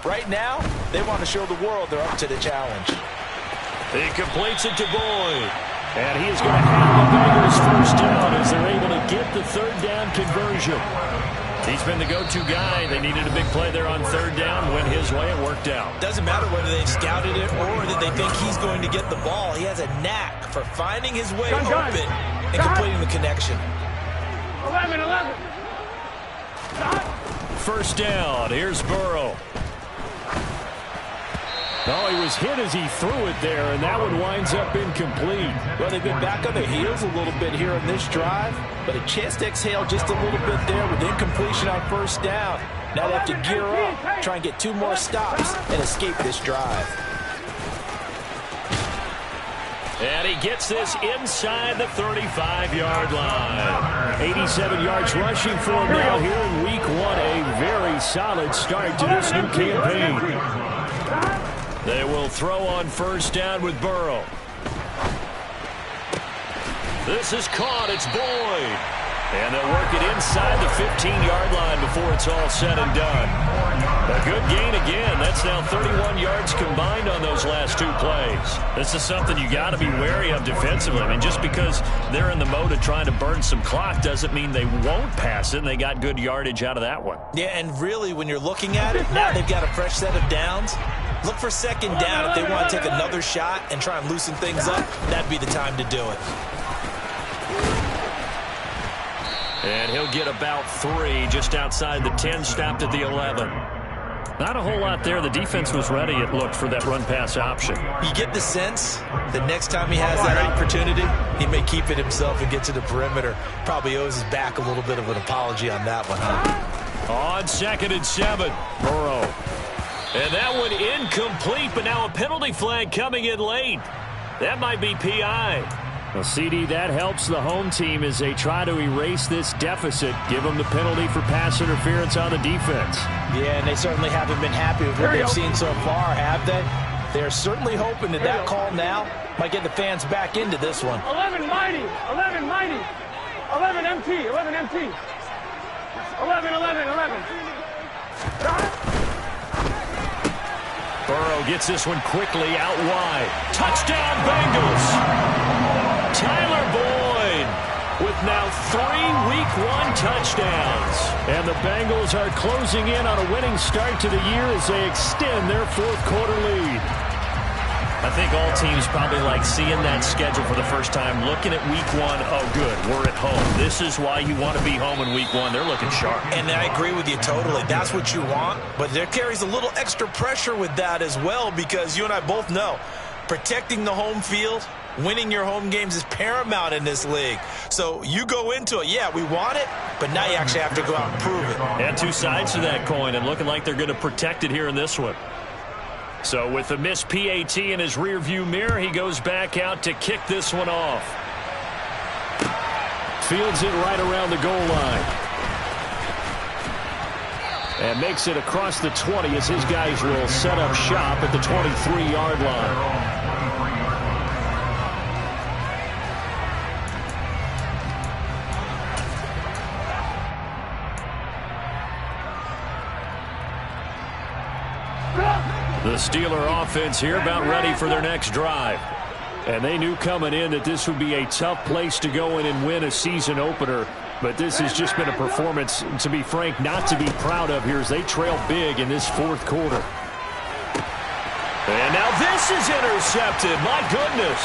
Right now, they want to show the world they're up to the challenge. He completes it to Boyd. And he is going to have the Bengals first down as they're able to get the third down conversion. He's been the go-to guy. They needed a big play there on third down. Went his way. It worked out. Doesn't matter whether they scouted it or that they think he's going to get the ball. He has a knack for finding his way open and completing the connection. 11. First down. Here's Burrow. Oh, he was hit as he threw it there, and that one winds up incomplete. Well, they've been back on their heels a little bit here on this drive, but a chance to exhale just a little bit there with incompletion on first down. Now they have to gear up, try and get 2 more stops, and escape this drive. And he gets this inside the 35-yard line. 87 yards rushing for him now here in Week 1. A very solid start to this new campaign. They will throw on first down with Burrow. This is caught. It's Boyd. And they'll work it inside the 15-yard line before it's all said and done. A good gain again. That's now 31 yards combined on those last 2 plays. This is something you got to be wary of defensively. I mean, just because they're in the mode of trying to burn some clock doesn't mean they won't pass it, and they got good yardage out of that one. Yeah, and really, when you're looking at it, now they've got a fresh set of downs. Look for second down if they want to take another shot and try and loosen things up. That'd be the time to do it. And he'll get about 3 just outside the 10, stopped at the 11. Not a whole lot there. The defense was ready, it looked, for that run-pass option. You get the sense that next time he has that opportunity, he may keep it himself and get to the perimeter. Probably owes his back a little bit of an apology on that one, huh? On 2nd and 7, Burrow. And that one incomplete, but now a penalty flag coming in late. That might be PI. Well, CD, that helps the home team as they try to erase this deficit, give them the penalty for pass interference on the defense. Yeah, and they certainly haven't been happy with what they've seen so far, have they? They're certainly hoping that that call now might get the fans back into this one. 11 mighty. 11 mighty. 11 MT. 11 MT. 11. Burrow gets this one quickly out wide. Touchdown, Bengals! Tyler Boyd with now 3 Week 1 touchdowns. And the Bengals are closing in on a winning start to the year as they extend their 4th quarter lead. I think all teams probably like seeing that schedule for the first time, looking at Week 1. Oh, good, we're at home. This is why you want to be home in Week 1. They're looking sharp. And I agree with you totally. That's what you want. But there carries a little extra pressure with that as well because you and I both know protecting the home field, winning your home games is paramount in this league. So you go into it, yeah, we want it, but now you actually have to go out and prove it. And 2 sides to that coin, and looking like they're going to protect it here in this one. So with the missed PAT in his rearview mirror, he goes back out to kick this one off. Fields it right around the goal line. And makes it across the 20 as his guys will set up shop at the 23-yard line. The Steeler offense here about ready for their next drive. And they knew coming in that this would be a tough place to go in and win a season opener. But this has just been a performance, to be frank, not to be proud of here as they trail big in this 4th quarter. And now this is intercepted. My goodness.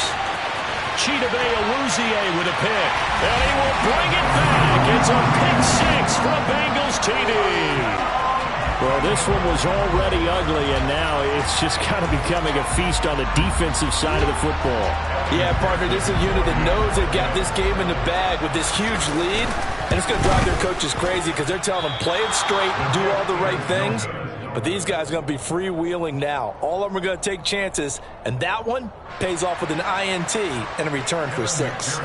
Chidobe Awuzie with a pick. And he will bring it back. It's a pick six from Bengals TD. Well, this one was already ugly, and now it's just kind of becoming a feast on the defensive side of the football. Yeah, partner, this is a unit that knows they've got this game in the bag with this huge lead, and it's going to drive their coaches crazy because they're telling them play it straight and do all the right things. But these guys are going to be freewheeling now. All of them are going to take chances, and that one pays off with an INT and a return for 6.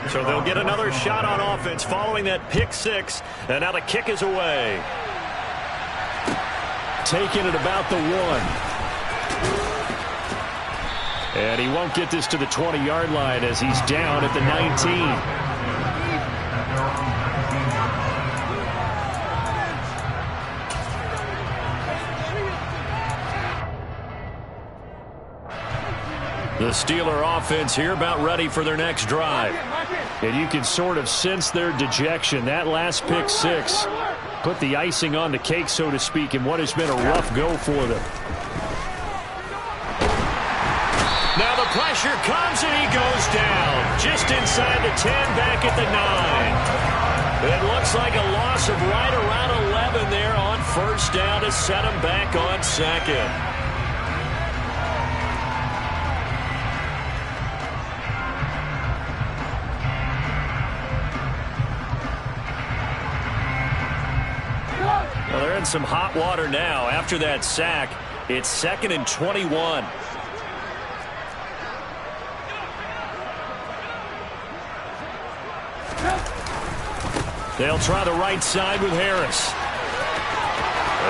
So they'll get another shot on offense following that pick six, and now the kick is away. Taking it about the 1. And he won't get this to the 20-yard line as he's down at the 19. The Steeler offense here about ready for their next drive. And you can sort of sense their dejection. That last pick six put the icing on the cake, so to speak, in what has been a rough go for them. Now the pressure comes and he goes down. Just inside the 10, back at the 9. It looks like a loss of right around 11 there on first down to set him back on second. Well, they're in some hot water now. After that sack, it's 2nd and 21. They'll try the right side with Harris.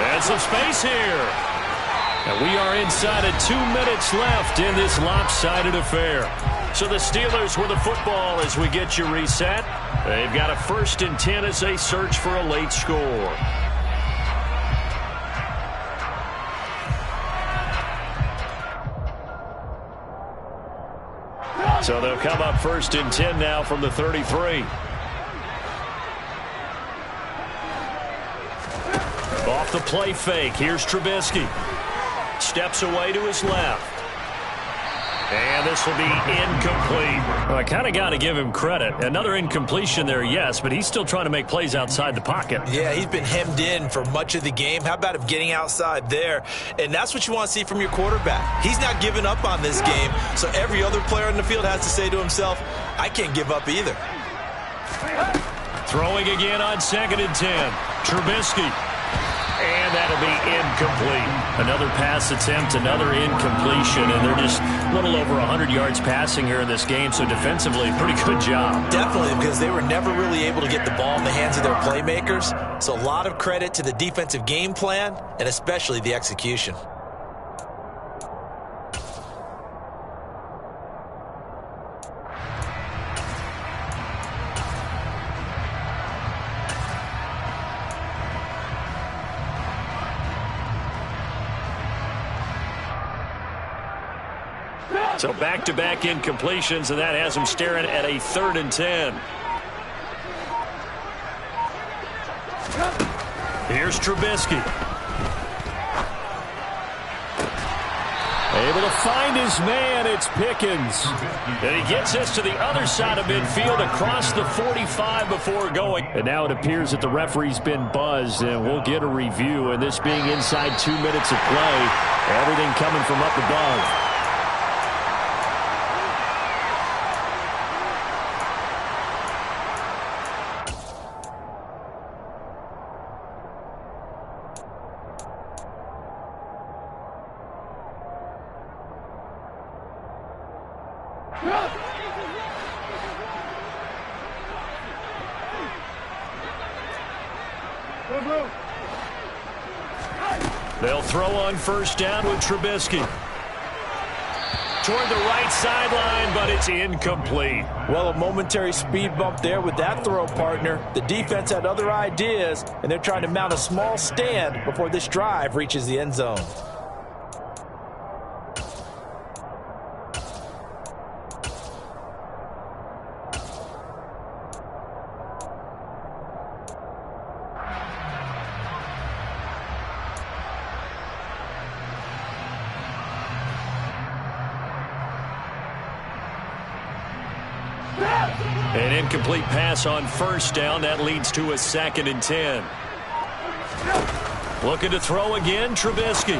And some space here. And we are inside of 2 minutes left in this lopsided affair. So the Steelers with the football as we get you reset. They've got a 1st and 10 as they search for a late score. So they'll come up 1st and 10 now from the 33. Off the play fake. Here's Trubisky. Steps away to his left. And this will be incomplete. Well, I kind of got to give him credit. Another incompletion there, yes, but he's still trying to make plays outside the pocket. Yeah, he's been hemmed in for much of the game. How about him getting outside there? And that's what you want to see from your quarterback. He's not giving up on this game, so every other player in the field has to say to himself, I can't give up either. Throwing again on 2nd and 10. Trubisky. And that'll be incomplete. Another pass attempt, another incompletion, and they're just a little over 100 yards passing here in this game, so defensively, pretty good job. Definitely, because they were never really able to get the ball in the hands of their playmakers, so a lot of credit to the defensive game plan, and especially the execution. So back-to-back incompletions, and that has him staring at a 3rd and 10. Here's Trubisky. Able to find his man. It's Pickens. And he gets us to the other side of midfield across the 45 before going. And now it appears that the referee's been buzzed, and we'll get a review. And this being inside 2 minutes of play, everything coming from up above. They'll throw on first down with Trubisky. Toward the right sideline, but it's incomplete. Well, a momentary speed bump there with that throw, partner. The defense had other ideas, and they're trying to mount a small stand before this drive reaches the end zone. An incomplete pass on first down. That leads to a 2nd and 10. Looking to throw again, Trubisky.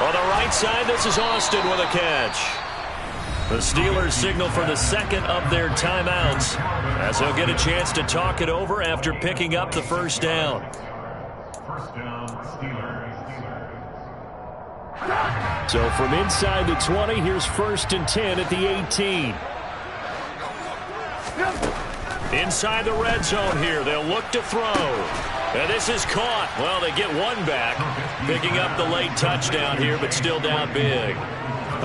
On the right side, this is Austin with a catch. The Steelers signal for the 2nd of their timeouts as they'll get a chance to talk it over after picking up the first down. First down, Steelers. So from inside the 20, here's 1st and 10 at the 18. Inside the red zone here, they'll look to throw. And this is caught. Well, they get one back, picking up the late touchdown here, but still down big.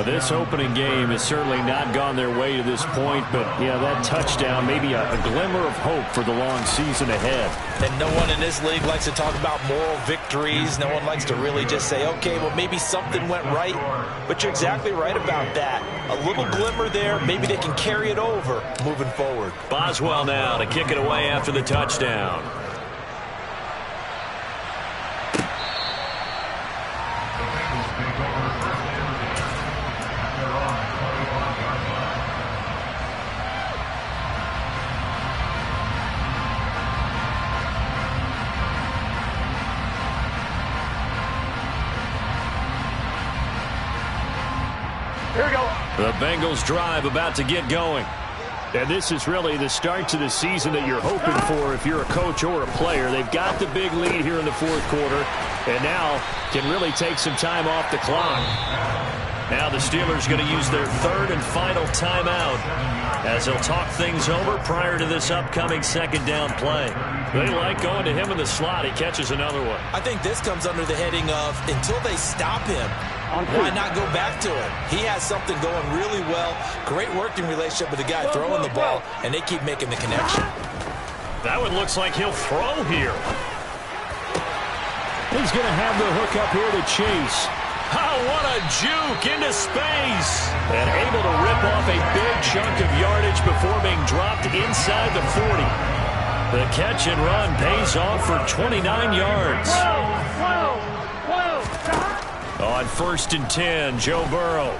This opening game has certainly not gone their way to this point, but, yeah, that touchdown, maybe a glimmer of hope for the long season ahead. And no one in this league likes to talk about moral victories. No one likes to really just say, okay, well, maybe something went right. But you're exactly right about that. A little glimmer there. Maybe they can carry it over moving forward. Boswell now to kick it away after the touchdown. The Bengals drive about to get going. And this is really the start to the season that you're hoping for if you're a coach or a player. They've got the big lead here in the 4th quarter and now can really take some time off the clock. Now the Steelers going to use their 3rd and final timeout as they'll talk things over prior to this upcoming 2nd down play. They like going to him in the slot. He catches another one. I think this comes under the heading of until they stop him, why not go back to him? He has something going really well. Great working relationship with the guy throwing the ball, and they keep making the connection. That one looks like he'll throw here. He's going to have the hook up here to Chase. Oh, what a juke into space. And able to rip off a big chunk of yardage before being dropped inside the 40. The catch and run pays off for 29 yards. On 1st and 10, Joe Burrow.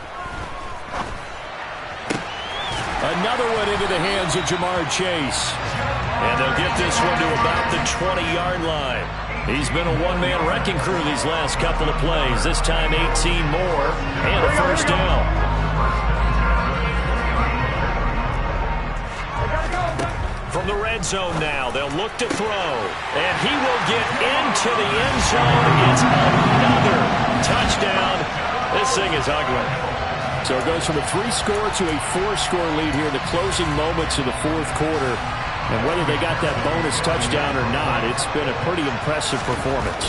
Another one into the hands of Jamar Chase. And they'll get this one to about the 20-yard line. He's been a one-man wrecking crew these last couple of plays. This time 18 more and a first down. From the red zone now, they'll look to throw. And he will get into the end zone. It's another touchdown. This thing is ugly. So it goes from a 3-score to a 4-score lead here in the closing moments of the 4th quarter. And whether they got that bonus touchdown or not, it's been a pretty impressive performance.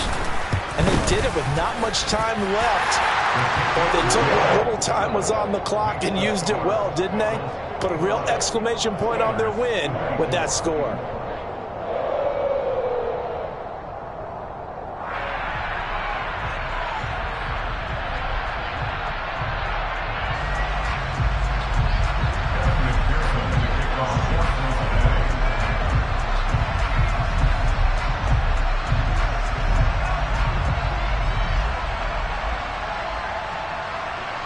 And they did it with not much time left. Or they took what little time was on the clock and used it well, didn't they? Put a real exclamation point on their win with that score.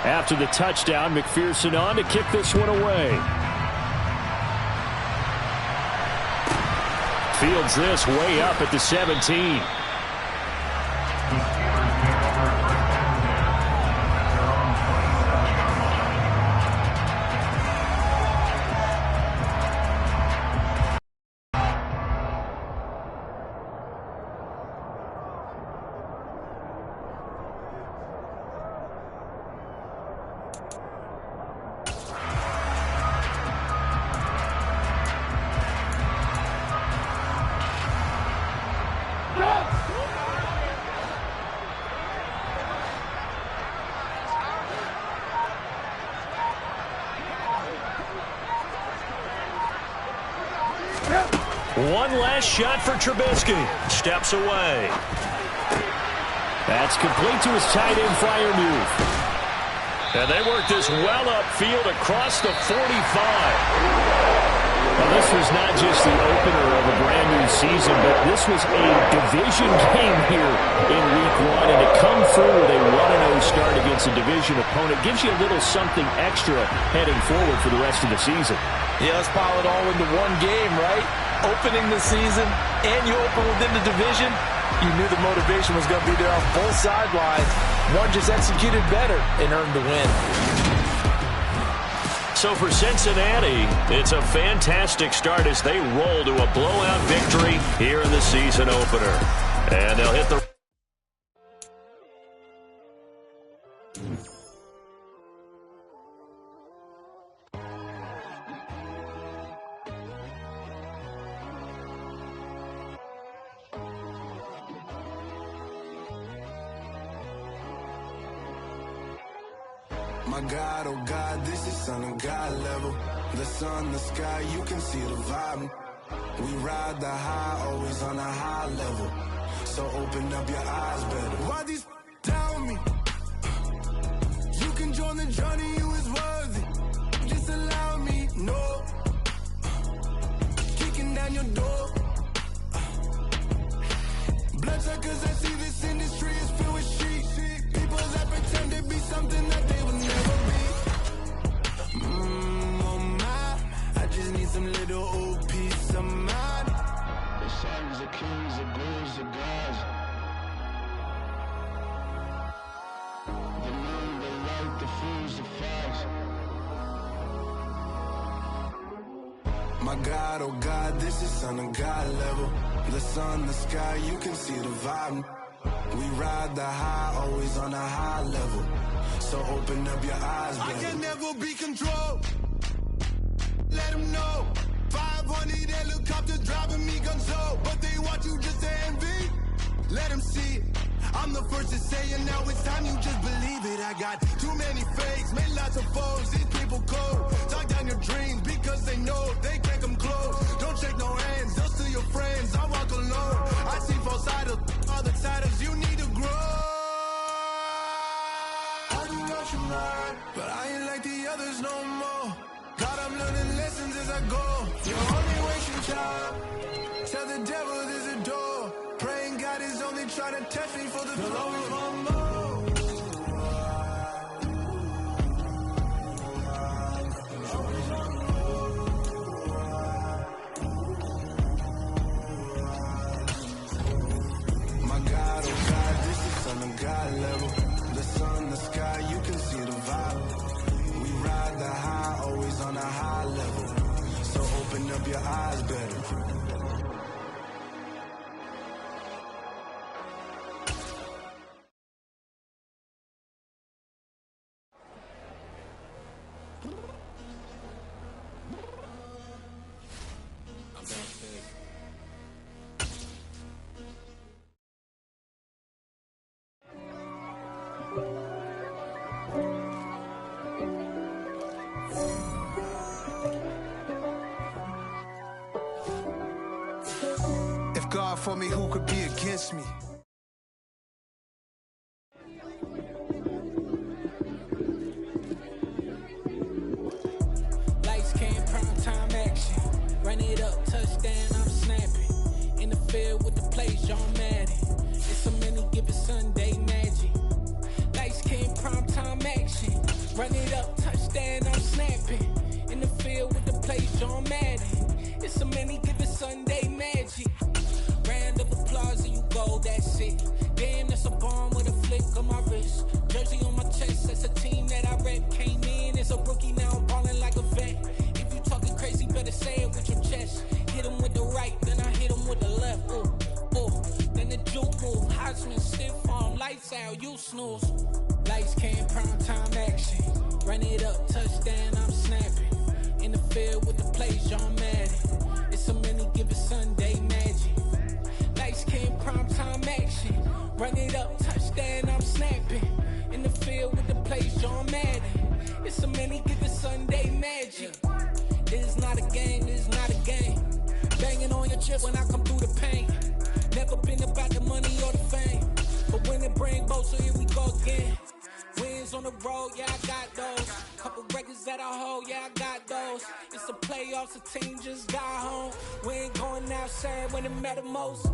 After the touchdown, McPherson on to kick this one away. Fields this way up at the 17. One last shot for Trubisky. Steps away. That's complete to his tight end Freiermuth. And they work this well upfield across the 45. Well, this was not just the opener of a brand new season, but this was a division game here in Week 1. And to come through with a 1-0 start against a division opponent gives you a little something extra heading forward for the rest of the season. Yeah, let's pile it all into one game, right? Opening the season, and you open within the division. You knew the motivation was going to be there on both sidelines. One just executed better and earned the win. So for Cincinnati, it's a fantastic start as they roll to a blowout victory here in the season opener. And they'll hit the... My God, oh God, this is Son of God level. The sun, the sky, you can see the vibe. We ride the high, always on a high level. So open up your eyes better. Why these tell me? You can join the journey, you is worthy. Just allow me, no. Kicking down your door. Bloodsuckers, I see this industry is filled with sheep. People that pretend to be something that they will never be. Oh my, I just need some little old peace of mind. The sons of kings, the gurus, the gods. The moon, the light, the fools, the facts. My God, oh God, this is Son of God level. The sun, the sky, you can see the vibe. We ride the high, always on a high level. So open up your eyes, baby. I can never be controlled. Let them know. 500 helicopters driving me gonzo. But they want you just to envy. Let them see it. I'm the first to say it, now it's time you just believe it. I got too many fakes, made lots of foes. These people cold. Talk down your dreams because they know they can't come close. Don't shake no hands, they'll steal your friends. I walk alone. I see false idols, other titles. You need to grow. I do what you mind, but I ain't like the others no more. God, I'm learning lessons as I go. You're only wasting time. Tell the devil there's a door. Praying God is only trying to test me for the glory of my more. My God, oh God, this is Son of God level. The sun, the sky, you can see the vibe. We ride the high, always on a high level. So open up your eyes better. If God for me, who could be against me? Lights came, prime time action. Run it up, touchdown, I'm snapping. In the field with the play, John Madden. It's a many given Sunday magic. Lights came, prime time action. Run it up, touchdown, I'm snapping. In the field with the play, John Madden. It's a many given Sunday magic. Round of applause and you go, that's it. Damn, that's a bomb with a flick on my wrist. Jersey on my chest, that's a team that I rep. Came in as a rookie, now I'm balling like a vet. If you talking crazy, better say it with your chest. Hit him with the right, then I hit him with the left. Ooh, ooh. Then the juke move, Heisman stiff arm, lights out, you snooze. Lights came, prime time action. Run it up, touchdown, I'm snapping. In the field with the play, John Madden. It's a many given Sunday magic. Lights came, prime time action. Run it up, touchdown, I'm snapping. In the field with the play, John Madden. It's a many given Sunday magic. This is not a game, this is not a game. Banging on your chip when I come through the pain. Never been about the money or the fame. But when it bring both, so here we go again. Wins Titles on the road, yeah, I got those. Couple records that I hold, yeah, I got those. It's the playoffs, the team just got home. We ain't going outside when it matter most.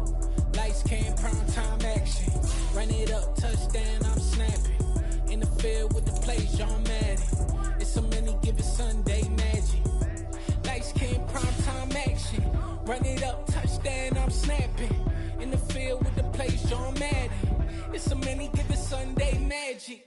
Lights came, prime time action. Run it up, touchdown, I'm snapping. In the field with the plays, John Madden. It's so many, give it Sunday magic. Lights came, prime time action. Run it up, touchdown, I'm snapping. In the field with the plays, John Madden. It's so many, give it Sunday magic.